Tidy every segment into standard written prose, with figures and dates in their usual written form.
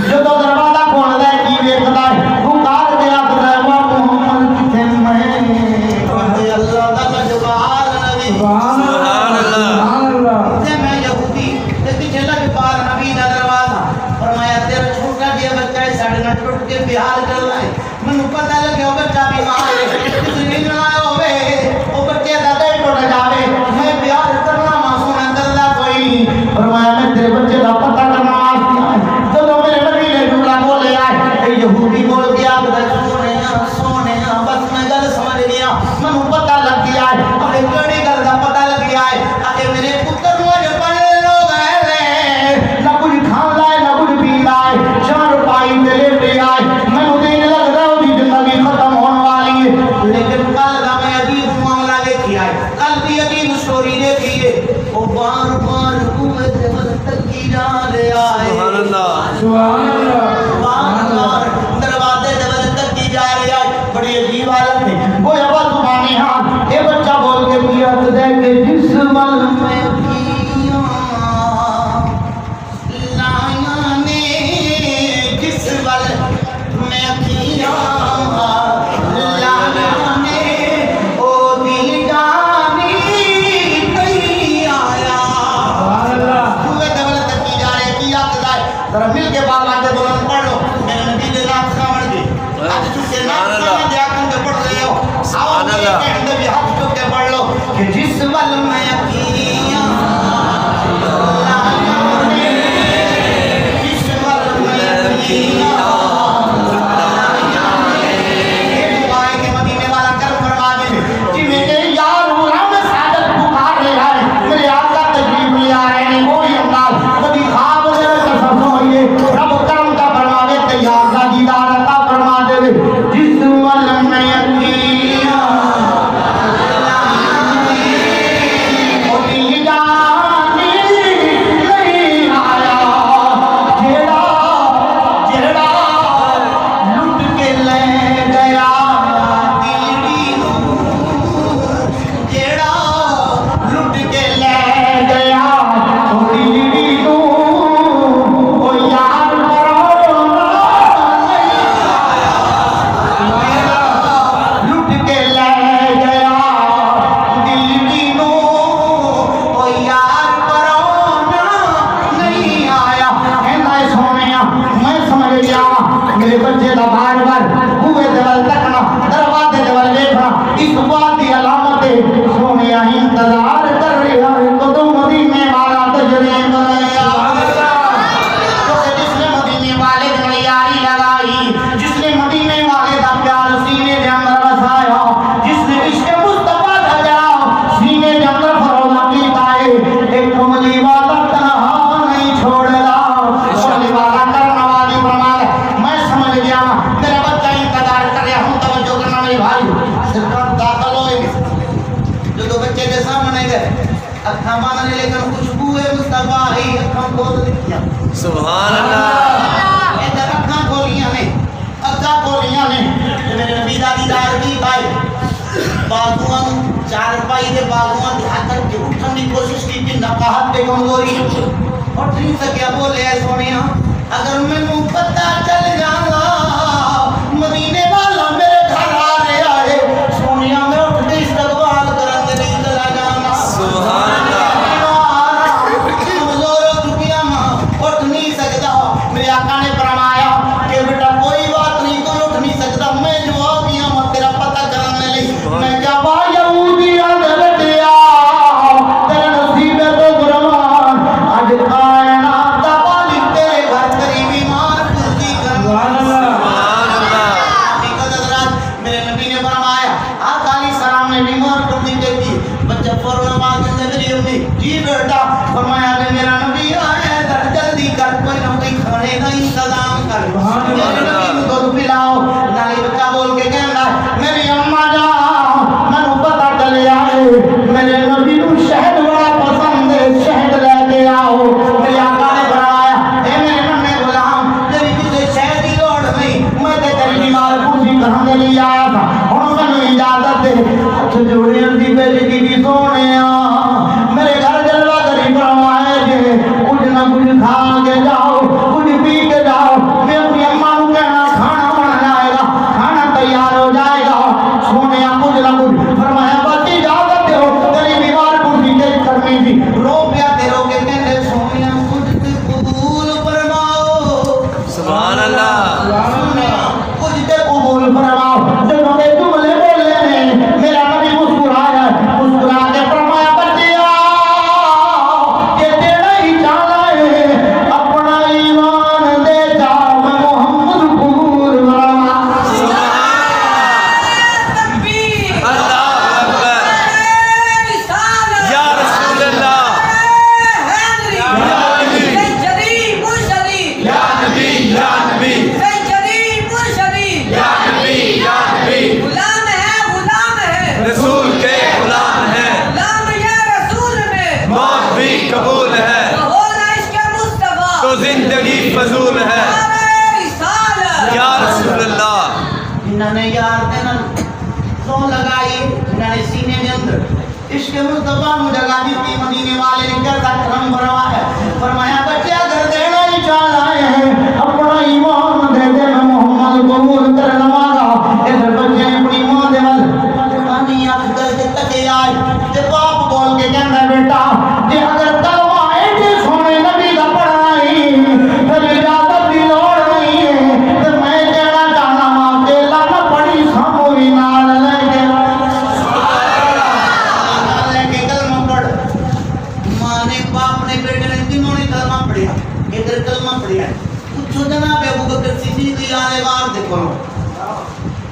جو تو دروازہ کھولدا ہے کی ویکھدا ہے پکار کے آکھدا ہے وا محمد کتے میں اللہ دا لجپال نبی سبحان اللہ تے میں یہودی تے پیچھے لجپال نبی دا دروازہ فرمایا تیرا چھوٹا جیا بچہ ہے ساڑے نہ ٹوٹ کے بہار کر رہا ہے مینوں پتہ لگیا وہ بچہ بیمار ہے کسی نہ ہوے وہ بچے دا دل ٹوٹ جاوے میں بہار کرنا معصوم اندر کوئی نہیں فرمایا میں تیرے بچے دا پتہ کرنا واسطے آیا جدوں میرے نبی نے جملہ بولے آئے اے یہودی بول کے آکھدا سونیا بس میں گل سمجھ گیا مینوں پتہ لگ گیا ہے اپنے کیڑی گل دا پتہ لگ گیا ہے اے میرے پتر نوں اج پڑھے لوگ ہیں نہ کچھ کھان لائے نہ کچھ پی لائے 4 روپائی دے لے آئے مینوں دین لگدا ہے دی زندگی ختم ہون والی ہے لیکن کل دا میں عجیب معاملہ دیکھیا ہے کل دی عجیب سٹوری دیکھی ہے وہ بار بار قوت تک کی جا رہا ہے سبحان اللہ سبحان اللہ بار بار دروازے تک کی جا رہا ہے بڑی عجیب حالت ہے گویا با زبانی ہاں اے بچہ بول کے پیت دے کہ جس ول میں کیاں لایا نے جس ول میں کیاں لایا نے او دی جانی کہیں آیا سبحان اللہ ہوئے دول تک کی جا رہے کی آقا ہے ذرا مل کے بابا دے بلند پڑھ لو میرے نبی دے نام سامن دی آج چکے نام سامن دے آکن دے پڑھ رہے ہو آؤ میرے کہن دے بھی ہاتھ چکے پڑھ لو کہ جس ول میں یقیاں لایا نے جس ول میں یقیاں لایا نے یہ دعائے کے مدینے والا کرم فرما دے جی میرے یار غلام سعادت پکار رہے ہیں میرے آقا تشریف لے آ رہے ہیں کوئی انداز کبھی خواب دے قسم ہوئے رب کرم کا فرماوے تیار کا دیدار عطا فرما دے جس ول میں یقیاں او دل جانی نہیں آیا جیڑا جیڑا لٹ کے لے گیا دلڑی نوں جیڑا لٹ کے لے گیا او دلڑی نوں او یار پرونا نہیں آیا لٹ کے لے گیا دلڑی نوں او یار پرونا نہیں آیا کہندا ہے سونیا میں سمجھ گیا میرے بچے دا بار بار ہوئے دل تکنا دروازے دے ول دیکھنا اس بات دی علامت ہے سونیا انتظار کر رہا ہے کدوں مدینے والا تجریب لیا جس نے مدینے والے نے یاری لگائی جس نے مدینے والے دا پیار سینے دے اندر وسایا جس نے عشق مصطفیٰ دا جڑا سینے دے اندر فروغ کیتا ہے ایک کملی والا تنہا نہیں چھوڑدا کملی والا کرنا والی فرمایا میں سمجھ گیا میرا بچہ انتظار کر رہا ہوں توجہ کرنا میری بھائی سرکار داخل ہوئے جو دو بچے کے سامنے گئے اکھاں باندھنے لیکن خوشبو مصطفیٰ ہی اکھاں کھول دیا سبحان اللہ ادھر اکھاں کھولیاں نے اکھاں کھولیاں نے میرے نبی دا دیدار کی بھائی بازوان 4 پائی دے بازوان دے ہاتھ کر کے اٹھن دی کوشش کی کہ نقاہت پہ کمزوری اور نہیں سکیا بولے اے سونیا اگر مینوں پتہ چل جانا مدینے والا میرے گھر آ رہا ہے سونیا میں اٹھ کے استقبال کرن دے نہیں چلا جانا سبحان اللہ کمزور ہو چکیا ماں اٹھ نہیں سکتا میرے آقا نے فرمایا کہ بیٹا کوئی بات نہیں تو اٹھ نہیں سکتا میں جواب دیا میں تیرا پتہ کرنے لئی میں کیا با یہودی اندر بیٹیا تیرے نصیب تو گرمان آج کائنات دا مالک تیرے گھر تیری بیمار پوچھی کر سبحان اللہ سبحان اللہ حضرات میرے نبی نے فرمایا آقا علیہ السلام نے بیمار کرنی دیکھی بچہ فوراً بات کرنے میری امی جی بیٹا فرمایا کہ میرا نبی آیا ہے ذرا جلدی کر کوئی نہ کوئی کھانے کا انتظام کر میرے نبی کو دودھ پلاؤ نالی بچہ بول کے کہنا میری اماں جان مینوں پتہ چلیا ہے میرے نبی کو شہد بڑا پسند ہے شہد لے کے آؤ میرے آقا نے فرمایا اے میرے ننے غلام تیری کسی شہد کی لوڑ نہیں میں تے تیری بیمار پوچھی کہاں کے لیے آیا تھا ہن مینوں اجازت دے ہاتھ جوڑے دی بیٹی کی سونیا میرے گھر جلوہ کری فرمائے جے کچھ نہ کچھ کھا کے جاؤ کچھ پی کے جاؤ سبحان اللہ کچھ تے قبول فرماؤ جنہوں نے جملے بولے نے میرا نبی مسکرایا مسکرا کے فرمایا بچیا کہ تیرا ہی چالا ہے اپنا ایمان دے جا میں محمد قبول فرما اللہ اکبر یا رسول اللہ یا نبی یا نبی یا نبی یا نبی یا نبی رسول کے غلام ہیں موت بھی قبول ہے تو زندگی فضول ہے یا رسول اللہ انہوں نے یار دینا سو لگائی انہوں نے سینے کے اندر عشق مصطفیٰ جگہ دی تھی مدینے والے نے کیا تھا کرم فرمایا فرمایا بچہ اگر دینا ہی چاہ آئے ہیں اپنا ایمان دے دے میں محمد قبول کرنا مانگا ادھر بچے نے اپنی ماں دے ول پانی آنکھ کر کے تکے آئے تے باپ بول کے کہنا بیٹا جی اگر کلمہ ایڈے سونے نبی کا پڑھائی پھر اجازت دی لوڑ نہیں ہے تے میں کہنا چاہنا ماں کے لانا پڑی ساموی نال لے کے کلمہ پڑھ ماں نے باپ نے بیٹے نے تینوں نے کلمہ پڑھیا ادھر کلمہ پڑھیا پوچھو جناب ابو بکر صدیق آنے وار دیکھو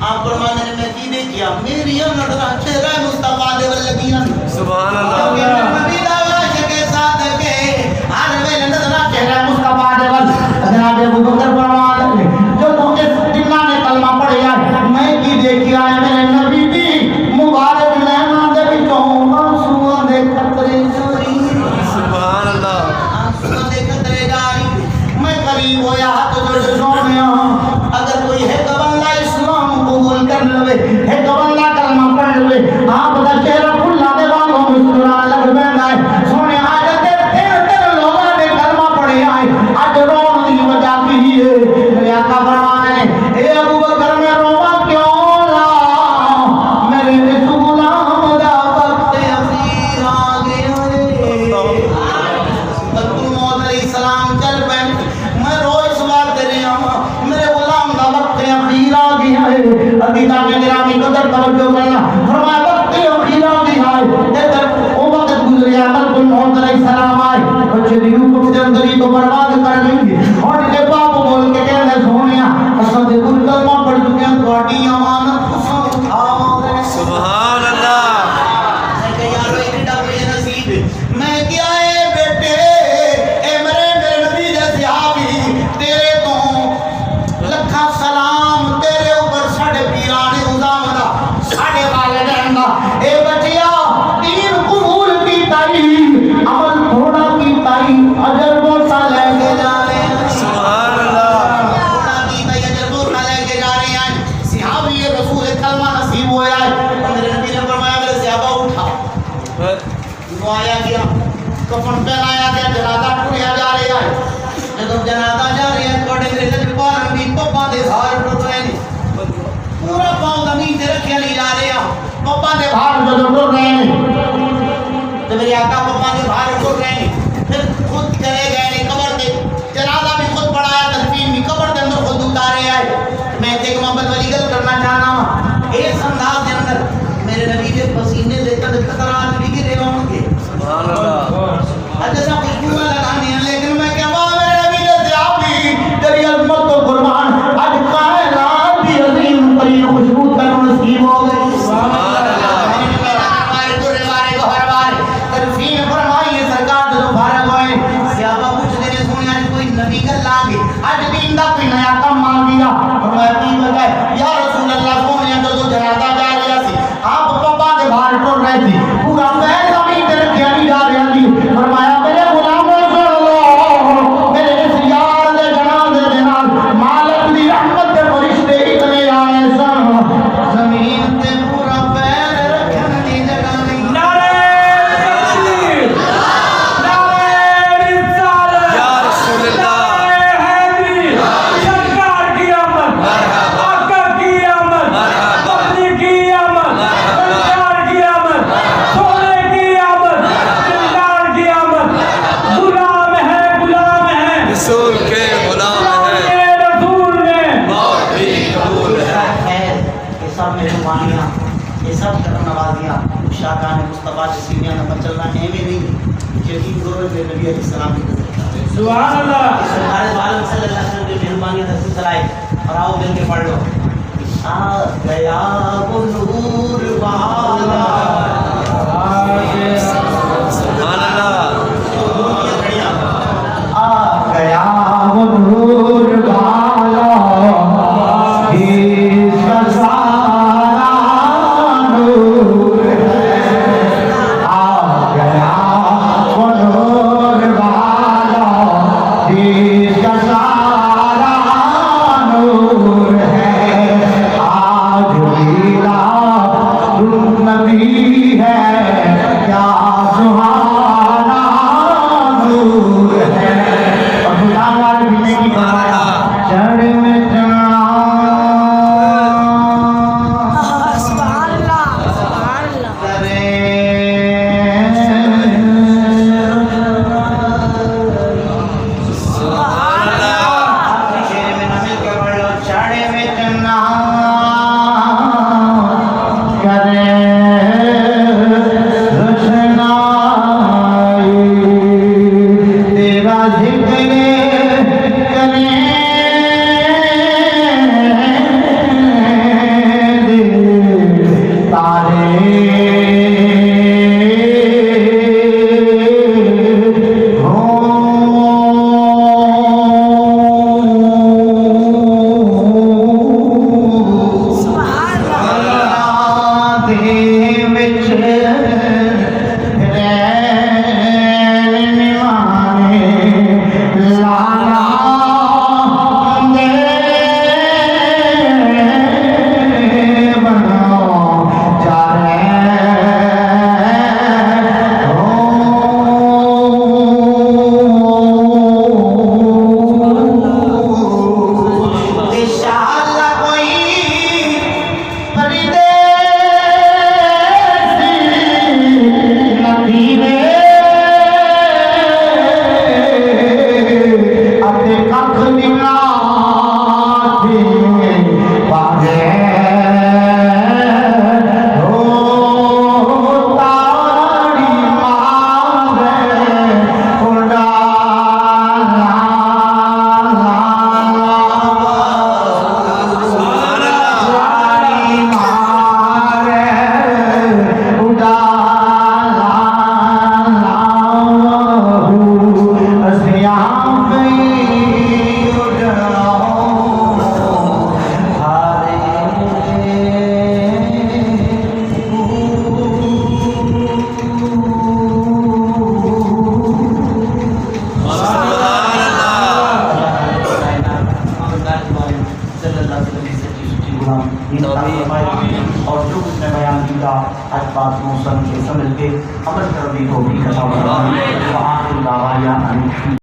آپ فرمانے نے میں کی نے کیا میری نظر چہرہ مصطفیٰ دے ول لگی سبحان اللہ نبی دا عاشق کے ساتھ کے ہر ویلے نظر چہرہ مصطفیٰ دے ول جناب ابو بکر فرمانے جو تو اس جنہ نے کلمہ پڑھیا میں کی دیکھیا ہے میرے نبی دی مبارک نعمت دے وچوں آنسو دے قطرے جاری سبحان اللہ آنسو دے قطرے جاری میں قریب ہویا ہاتھ جوڑ سونے اگر کوئی ہے بندہ اسلام قبول کر لوے ہے بندہ کلمہ پڑھ لوے آپ دا چہرہ کھلا دے وانگوں مسکران لگ بیندا ہے سونے آج تیرے لوگوں نے کلمہ پڑھے آئے آج رون دی وجہ کی ہے میرے آقا فرمانے نے اے ابو بکر میں رواں کیوں لا میرے اس غلام دا وقت اخیر آ گیا ہے موت علیہ السلام چل پہ میں روز سوال دے رہا ہوں میرے غلام کا وقت اخیر آ گیا ہے عزیزہ میں گرامی قدر توجہ کرنا فرمایا وقت اخیر آ گیا ہے ادھر وہ وقت گزریا ملک الموت علیہ السلام آئے بچے دیو کچھ جندری تو برباد کر لیں گے اور کے باپ بول کے کہنے سونیا اصل دے کل کلمہ پڑھ چکے ہیں تواڈی امانت قسم اٹھاؤ سبحان اللہ میں کہ یار ایک ڈبے نصیب میں کیا ہے بیٹے اے میرے نبی دے صحابی تیرے تو لکھاں سلام تیرے اوپر ساڈے پیران نظام دا ساڈے والدین دا اے بچیا دین قبول کیتا ہی عمل تھوڑا کیتا ہی اجر بہت لے کے جا رہے ہیں سبحان اللہ تھوڑا کیتا ہی اجر بہت لے کے جا رہے ہیں صحابی رسول کلمہ نصیب ہویا ہے میرے نبی نے فرمایا میرے صحابہ اٹھا آیا گیا کفن پہنایا گیا جنازہ ٹریا جا رہا ہے جب جنازہ جا رہا ہے تھوڑے میرے لج پار بھی پپا دے ہار ٹوٹ رہے ہیں پورا پاؤں زمین تے رکھیا نہیں جا رہا پپا دے ہار جو ٹوٹ رہے ہیں تو میرے آقا پپا دے ہار ٹوٹ رہے ہیں پھر خود چلے گئے نے قبر دے جنازہ بھی خود پڑھایا تدفین بھی قبر دے اندر خود اتارے آئے میں ایک محبت والی گل کرنا چاہنا ہوں اس انداز کے اندر میرے نبی کے پسینے سے قطرات بھی گرے ہوں گے سبحان اللہ جیسا خوشبو لگانی ہے لیکن میں کیا میرے نبی نے صحابی تیری عظمت و قربان آج کائنات کی عظیم ترین خوشبو تنو نصیب ہو گئی سبحان اللہ ہمارے دورے بارے کو ہر بار ترفیم فرمائیے سرکار جو بھارت ہوئے صحابہ کچھ دینے سونے آج کوئی نبی کر لانگے آج دین دا کوئی نیا کام مانگ دیا فرمایا کی وجہ یا رسول اللہ سونے جو جنازہ جا رہا سی آپ پپا دے بھار ٹور رہے تھی پورا پیر زمین تے رکھیا نہیں جا رہا تھی فرمایا میرے غلاموں سن لو میرے اس یار دے جنازے دے نال مالک دی رحمت دے فرشتے اتنے آئے سن زمین تے پورا پیر رکھن دی جگہ نہیں نعرہ تکبیر نعرہ رسالت یا رسول اللہ نعرہ حیدری سرکار کی آمد آقا کی مہربانیاں یہ سب کرم نوازیاں شاہکان مصطفیٰ جسیمیاں نہ چلنا ایویں نہیں یقین کرو کہ نبی علیہ السلام کی قدر سبحان اللہ سرکار عالم صلی اللہ علیہ وسلم کی مہربانی درست کرائے اور آؤ مل کے پڑھ لو آ گیا وہ نور والا سبحان اللہ آ گیا وہ نور والا اس کا سارا نور ہے آ گیا وہ نور والا اس کا سارا نور ہے آج میرا نبی ہے کیا سہانا نور ہے اور خدا والے بھی کی فرمایا چڑھ میں سبحان اللہ سبحان اللہ سبحان اور جو کچھ میں بیان کیا آج بات موسم کے سمجھ کے عمل کرنے کو بھی